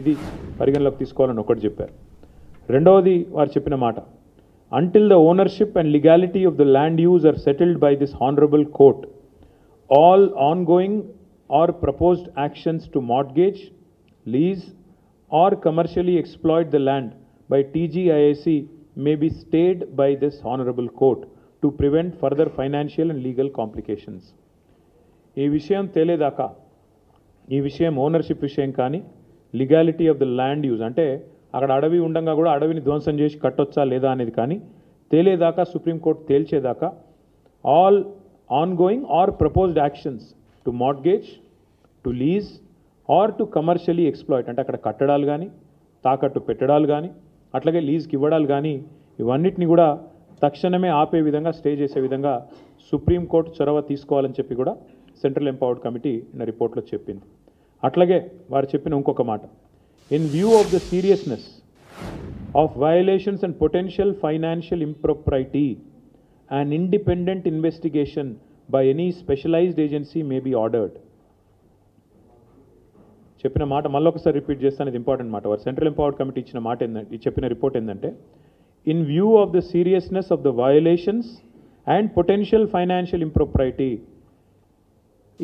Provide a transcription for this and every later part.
ఇది పరిగణలోకి తీసుకోవాలని ఒకటి చెప్పారు. రెండవది వారు చెప్పిన మాట, until the ownership and legality of the land use are settled by this honorable court, all ongoing or proposed actions to mortgage, lease or commercially exploit the land by TGIAC may be stayed by this honorable court to prevent further financial and legal complications. ఈ విషయం తేలేదాకా, ఈ విషయం ownership విషయం కానీ, legality of the land use అంటే అక్కడ అడవి ఉండగా కూడా అడవిని ధ్వంసం చేసి కట్టొచ్చా లేదా అనేది కానీ తేలేదాకా, సుప్రీంకోర్టు తేల్చేదాకా all ongoing or proposed actions to mortgage, to lease or to commercially exploit అంటే అక్కడ కట్టడాలు కానీ, తాకట్టు పెట్టడాలు కానీ, అట్లాగే లీజ్కి ఇవ్వడాలు కానీ, ఇవన్నిటిని కూడా తక్షణమే ఆపే విధంగా, స్టే చేసే విధంగా సుప్రీంకోర్టు చొరవ తీసుకోవాలని చెప్పి కూడా సెంట్రల్ ఎంపవర్డ్ కమిటీ నా రిపోర్ట్లో చెప్పింది. అట్లాగే వారు చెప్పిన ఇంకొక మాట, in view of the seriousness of violations and potential financial impropriety and independent investigation by any specialised agency may be ordered. చెప్పిన మాట మళ్ళొకసారి రిపీట్ చేస్తాను, ఇది ఇంపార్టెంట్ మాట. వారు సెంట్రల్ ఎంపవర్డ్ కమిటీ ఇచ్చిన మాట ఏంటంటే, చెప్పిన రిపోర్ట్ ఏంటంటే, in view of the seriousness of the violations and potential financial impropriety,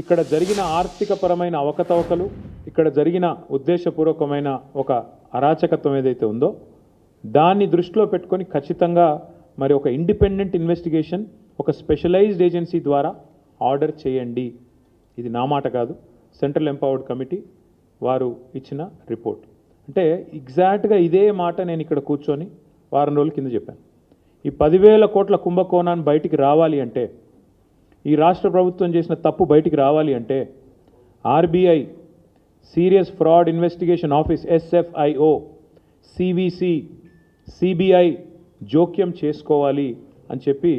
ఇక్కడ జరిగిన ఆర్థికపరమైన అవకతవకలు, ఇక్కడ జరిగిన ఉద్దేశపూర్వకమైన ఒక అరాచకత్వం ఏదైతే ఉందో దాన్ని దృష్టిలో పెట్టుకొని ఖచ్చితంగా మరి ఒక ఇండిపెండెంట్ ఇన్వెస్టిగేషన్, ఒక స్పెషలైజ్డ్ ఏజెన్సీ ద్వారా ఆర్డర్ చేయండి. ఇది నా మాట కాదు, సెంట్రల్ ఎంపవర్డ్ కమిటీ వారు ఇచ్చిన రిపోర్ట్. అంటే ఎగ్జాక్ట్గా ఇదే మాట నేను ఇక్కడ కూర్చొని వారం రోజుల కింద చెప్పాను. ఈ 10,000 కోట్ల కుంభకోణాన్ని బయటికి రావాలి అంటే, ఈ రాష్ట్ర ప్రభుత్వం చేసిన తప్పు బయటికి రావాలి అంటే RBI, serious fraud investigation office SFIO, CVC, CBI జోక్యం చేసుకోవాలి అని చెప్పి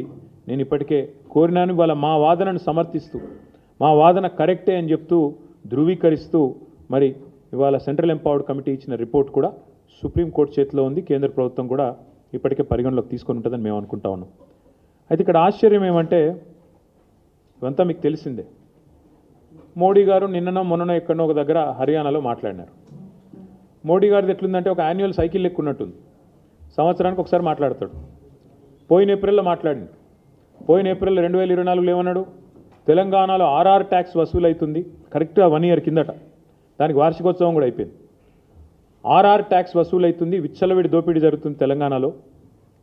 నేను ఇప్పటికే కోరినాను. వాళ్ళ మా వాదనను సమర్థిస్తూ, మా వాదన కరెక్టే అని చెప్తూ, ధృవీకరిస్తూ మరి ఇవాళ సెంట్రల్ ఎంపవర్డ్ కమిటీ ఇచ్చిన రిపోర్ట్ కూడా సుప్రీంకోర్టు చేతిలో ఉంది. కేంద్ర ప్రభుత్వం కూడా ఇప్పటికే పరిగణలోకి తీసుకొని ఉంటుందని మేము అనుకుంటా ఉన్నాం. అయితే ఇక్కడ ఆశ్చర్యం ఏమంటే, ఇవంతా మీకు తెలిసిందే. మోడీ గారు నిన్ననో మొన్ననో ఎక్కడనో ఒక దగ్గర హర్యానాలో మాట్లాడినారు. మోడీ గారిది ఎట్లుందంటే ఒక యాన్యువల్ సైకిల్ ఎక్కున్నట్టుంది. సంవత్సరానికి ఒకసారి మాట్లాడతాడు. పోయిన ఏప్రిల్లో మాట్లాడింది. పోయిన ఏప్రిల్ 2024లో ఏమన్నాడు, తెలంగాణలో RR ట్యాక్స్ వసూలు అవుతుంది. కరెక్ట్గా 1 ఇయర్ కిందట, దానికి వార్షికోత్సవం కూడా అయిపోయింది. RR ట్యాక్స్ వసూలు అవుతుంది, విచ్చలవిడి దోపిడీ జరుగుతుంది తెలంగాణలో.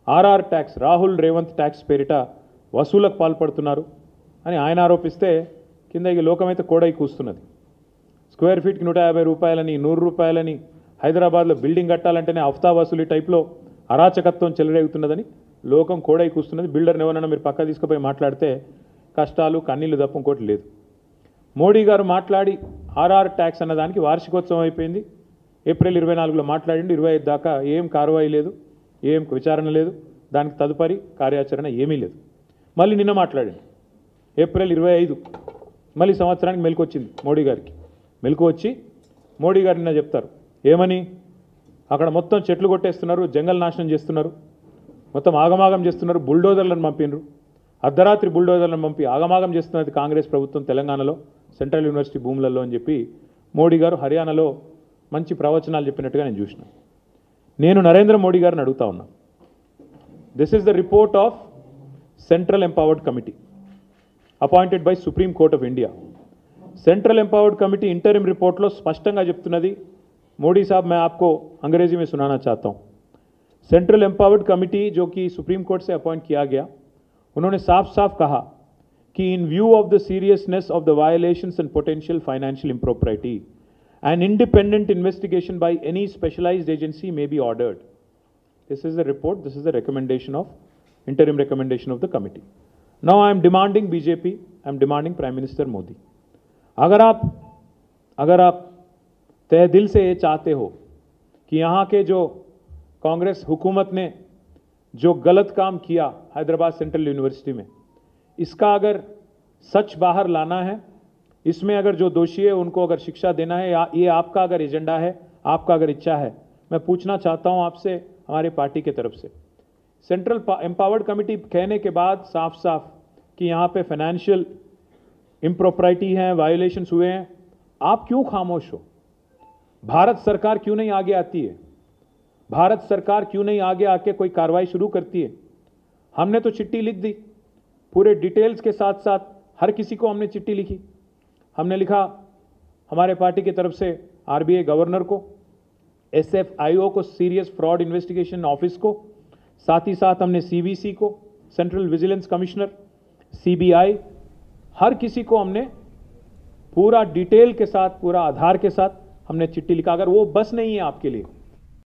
RR tax, Rahul Revanth tax పేరిట వసూలకు పాల్పడుతున్నారు అని ఆయన ఆరోపిస్తే కింద ఇక లోకమైతే కోడై కూస్తున్నది. స్క్వేర్ ఫీట్కి 150 రూపాయలని, 100 రూపాయలని, హైదరాబాద్లో బిల్డింగ్ కట్టాలంటేనే హఫ్తా వసూలు టైప్లో అరాచకత్వం చెలరేగుతున్నదని లోకం కోడై కూస్తున్నది. బిల్డర్ని ఎవరైనా మీరు పక్క తీసుకుపోయి మాట్లాడితే కష్టాలు, కన్నీళ్లు తప్ప ఇంకోటి లేదు. మోడీ గారు మాట్లాడి RR ట్యాక్స్ అన్నదానికి వార్షికోత్సవం అయిపోయింది. ఏప్రిల్ 24లో మాట్లాడిండు, 25 దాకా ఏం కార్వాయి లేదు, ఏం విచారణ లేదు, దానికి తదుపరి కార్యాచరణ ఏమీ లేదు. మళ్ళీ నిన్న మాట్లాడిండు ఏప్రిల్ 25, మళ్ళీ సంవత్సరానికి మెలకు వచ్చింది మోడీ గారికి. మెలకు వచ్చి మోడీ గారు నిన్న చెప్తారు ఏమని, అక్కడ మొత్తం చెట్లు కొట్టేస్తున్నారు, జంగల్ నాశనం చేస్తున్నారు, మొత్తం ఆగమాగం చేస్తున్నారు, బుల్డోజర్లను పంపినరు, అర్ధరాత్రి బుల్డోజర్లను పంపి ఆగమాగం చేస్తున్నది కాంగ్రెస్ ప్రభుత్వం తెలంగాణలో సెంట్రల్ యూనివర్సిటీ భూములలో అని చెప్పి మోడీ గారు హర్యానాలో మంచి ప్రవచనాలు చెప్పినట్టుగా నేను చూసిన. నేను నరేంద్ర మోడీ గారిని అడుగుతా ఉన్నా, this is the report of central empowered committee appointed by supreme court of India. Central empowered committee interim report लो स्पष्टंगा చెప్తున్నది. मोदी साहब मैं आपको अंग्रेजी में सुनाना चाहता हूँ. सेंट्रल एम्पावर्ड कमेटी जो कि सुप्रीम कोर्ट से अपॉइंट किया गया, उन्होंने साफ साफ कहा कि in view of the seriousness of the violations and potential financial impropriety an independent investigation by any specialized agency may be ordered. This is the report, this is the recommendation of interim recommendation of the committee. Now I am demanding BJP, I am demanding Prime Minister Modi, अगर आप तहे दिल से ये चाहते हो कि यहाँ के जो कांग्रेस हुकूमत ने जो गलत काम किया हैदराबाद सेंट्रल यूनिवर्सिटी में, इसका अगर सच बाहर लाना है, इसमें अगर जो दोषी है उनको अगर शिक्षा देना है, ये आपका अगर एजेंडा है, आपका अगर इच्छा है, मैं पूछना चाहता हूँ आपसे, हमारी पार्टी की तरफ से, सेंट्रल एम्पावर्ड कमेटी कहने के बाद साफ साफ कि यहाँ पे फाइनेंशियल इम्प्रॉपर्टी हैं, वायोलेशंस हुए हैं, आप क्यों खामोश हो? भारत सरकार क्यों नहीं आगे आती है? भारत सरकार क्यों नहीं आगे आके कोई कार्रवाई शुरू करती है? हमने तो चिट्ठी लिख दी, पूरे डिटेल्स के साथ साथ हर किसी को हमने चिट्ठी लिखी। हमने लिखा हमारे पार्टी की तरफ से आरबीआई गवर्नर को, एसएफआईओ को, सीरियस फ्रॉड इन्वेस्टिगेशन ऑफिस को, साथ ही साथ हमने सीवीसी को, सेंट्रल विजिलेंस कमिश्नर, सीबीआई, हर किसी को हमने पूरा डिटेल के साथ, पूरा आधार के साथ हमने चिट्ठी लिखा। अगर वो बस नहीं है आपके लिए